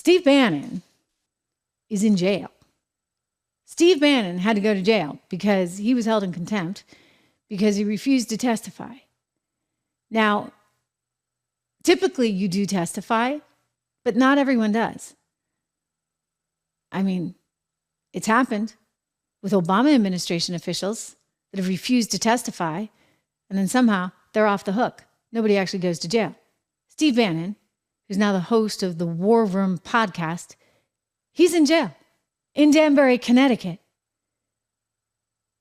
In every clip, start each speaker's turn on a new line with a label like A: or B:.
A: Steve Bannon is in jail. Steve Bannon had to go to jail because he was held in contempt because he refused to testify. Now, typically you do testify, but not everyone does. I mean, it's happened with Obama administration officials that have refused to testify, and then somehow they're off the hook. Nobody actually goes to jail. Steve Bannon, who's now the host of the War Room podcast, he's in jail in Danbury, Connecticut.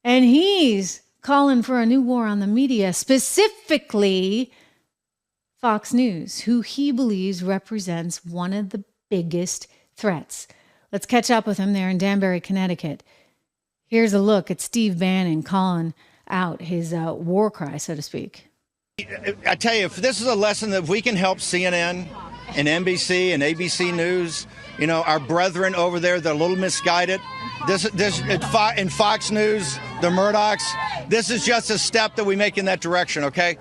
A: And he's calling for a new war on the media, specifically Fox News, who he believes represents one of the biggest threats. Let's catch up with him there in Danbury, Connecticut. Here's a look at Steve Bannon calling out his war cry, so to speak.
B: I tell you, if this is a lesson that if we can help CNN and NBC and ABC News, you know, our brethren over there, they're a little misguided. In Fox News, the Murdochs, this is just a step that we make in that direction, okay?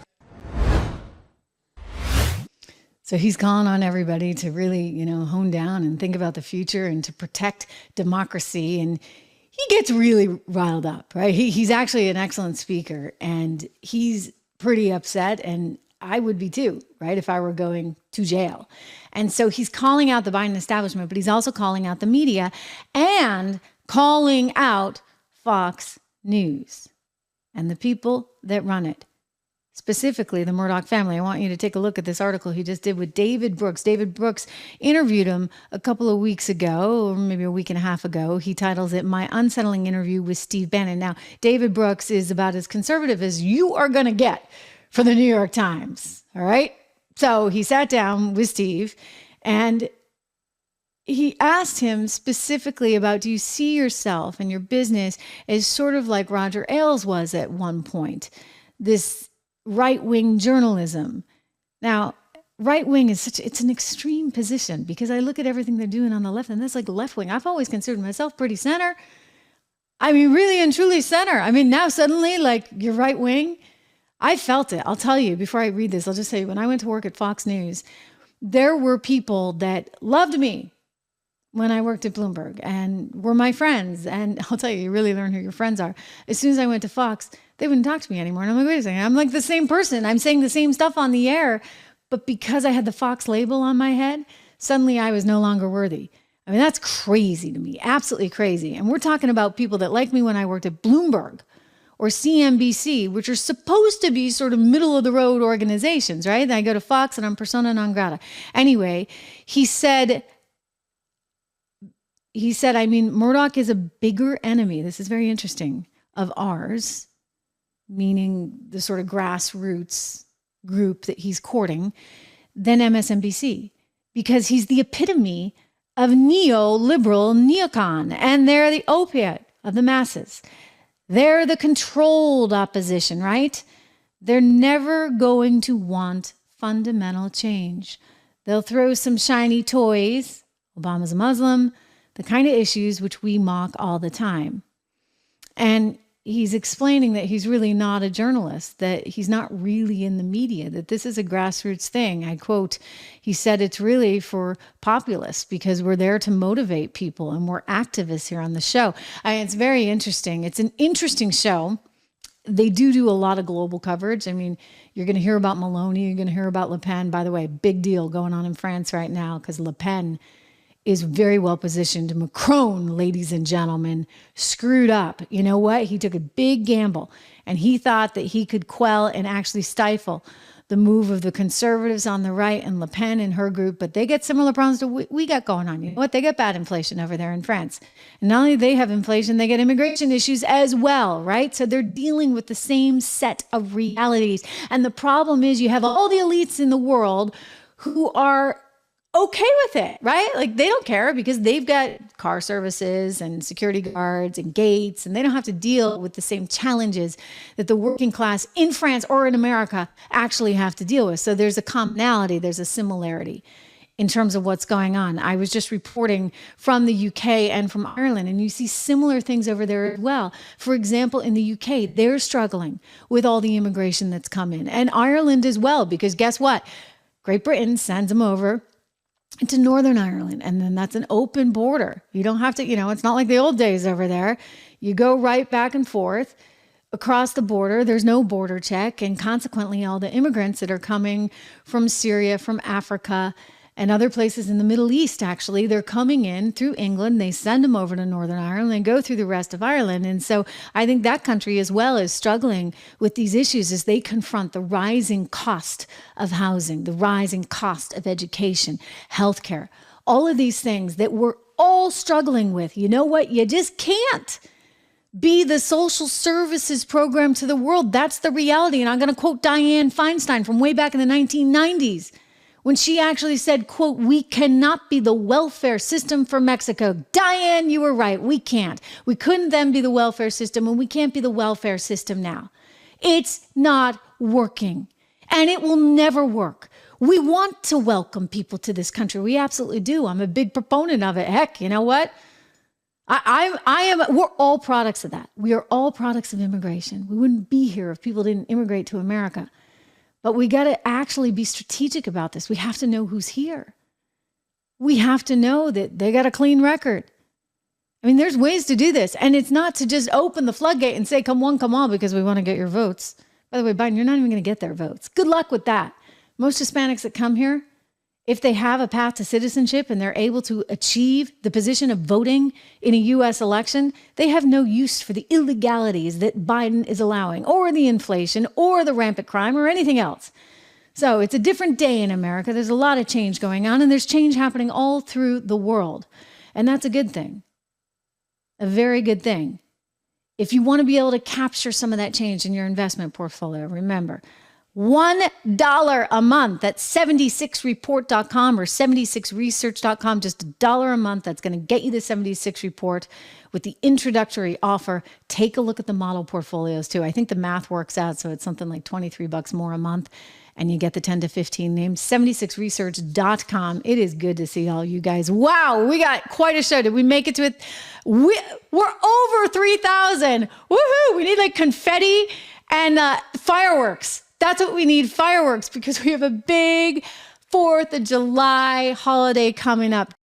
A: So he's calling on everybody to really, hone down and think about the future and to protect democracy. And he gets really riled up, right? He's actually an excellent speaker, and he's pretty upset, and I would be too, right, if I were going to jail. And so he's calling out the Biden establishment, but he's also calling out the media and calling out Fox News and the people that run it, specifically the Murdoch family. I want you to take a look at this article he just did with David Brooks. David Brooks interviewed him a couple of weeks ago, or maybe a week and a half ago. He titles it My Unsettling Interview with Steve Bannon. Now, David Brooks is about as conservative as you are going to get for the New York Times. All right. So he sat down with Steve and he asked him specifically about, do you see yourself and your business as sort of like Roger Ailes was at one point, this right-wing journalism. Now, right-wing is it's an extreme position because I look at everything they're doing on the left and that's like left-wing. I've always considered myself pretty center. I mean, really and truly center. I mean, now suddenly like you're right-wing. I felt it. I'll tell you before I read this, I'll just say when I went to work at Fox News, there were people that loved me when I worked at Bloomberg and were my friends. And I'll tell you, you really learn who your friends are. As soon as I went to Fox, they wouldn't talk to me anymore. And I'm like, wait a second, I'm like the same person. I'm saying the same stuff on the air. But because I had the Fox label on my head, suddenly I was no longer worthy. I mean, that's crazy to me, absolutely crazy. And we're talking about people that liked me when I worked at Bloomberg or CNBC, which are supposed to be sort of middle of the road organizations, right? Then I go to Fox and I'm persona non grata. Anyway, he said, I mean, Murdoch is a bigger enemy. This is very interesting, of ours, meaning the sort of grassroots group that he's courting, than MSNBC, because he's the epitome of neoliberal neocon, and they're the opiate of the masses. They're the controlled opposition, right? They're never going to want fundamental change. They'll throw some shiny toys, Obama's a Muslim, the kind of issues which we mock all the time. And he's explaining that he's really not a journalist, that he's not really in the media, that this is a grassroots thing. I quote, he said it's really for populists because we're there to motivate people and we're activists here on the show. It's very interesting. It's an interesting show. They do a lot of global coverage. I mean, you're going to hear about Meloni, you're going to hear about Le Pen. By the way, big deal going on in France right now because Le Pen is very well positioned. Macron, ladies and gentlemen, screwed up. You know what? He took a big gamble and he thought that he could quell and actually stifle the move of the conservatives on the right and Le Pen and her group, but they get similar problems to what we got going on. You know what? They got bad inflation over there in France. And not only do they have inflation, they get immigration issues as well, right? So they're dealing with the same set of realities. And the problem is you have all the elites in the world who are okay with it, right? Like they don't care because they've got car services and security guards and gates, and they don't have to deal with the same challenges that the working class in France or in America actually have to deal with. So there's a commonality, there's a similarity in terms of what's going on. I was just reporting from the UK and from Ireland, and you see similar things over there as well. For example, in the UK, they're struggling with all the immigration that's come in, and Ireland as well, because guess what? Great Britain sends them over into Northern Ireland. And then that's an open border. You don't have to, it's not like the old days over there. You go right back and forth across the border. There's no border check. And consequently, all the immigrants that are coming from Syria, from Africa, and other places in the Middle East, actually, they're coming in through England. They send them over to Northern Ireland and go through the rest of Ireland. And so I think that country as well is struggling with these issues as they confront the rising cost of housing, the rising cost of education, healthcare, all of these things that we're all struggling with. You know what? You just can't be the social services program to the world. That's the reality. And I'm going to quote Dianne Feinstein from way back in the 1990s. When she actually said, quote, "We cannot be the welfare system for Mexico." Dianne, you were right. We can't. We couldn't then be the welfare system, and we can't be the welfare system now. It's not working, and it will never work. We want to welcome people to this country. We absolutely do. I'm a big proponent of it. Heck, you know what? We're all products of that. We are all products of immigration. We wouldn't be here if people didn't immigrate to America. But we got to actually be strategic about this. We have to know who's here. We have to know that they got a clean record. I mean, there's ways to do this. And it's not to just open the floodgate and say, come one, come all, because we want to get your votes. By the way, Biden, you're not even going to get their votes. Good luck with that. Most Hispanics that come here, if they have a path to citizenship and they're able to achieve the position of voting in a U.S. election, they have no use for the illegalities that Biden is allowing, or the inflation, or the rampant crime, or anything else. So it's a different day in America. There's a lot of change going on, and there's change happening all through the world. And that's a good thing. A very good thing. If you want to be able to capture some of that change in your investment portfolio, remember, $1 a month at 76report.com or 76research.com, just $1 a month. That's going to get you the 76 report with the introductory offer. Take a look at the model portfolios too. I think the math works out. So it's something like $23 more a month and you get the 10 to 15 names. 76research.com. It is good to see all you guys. Wow. We got quite a show. Did we make it to it? We're over 3,000. Woohoo. We need like confetti and fireworks. That's what we need, fireworks, because we have a big 4th of July holiday coming up.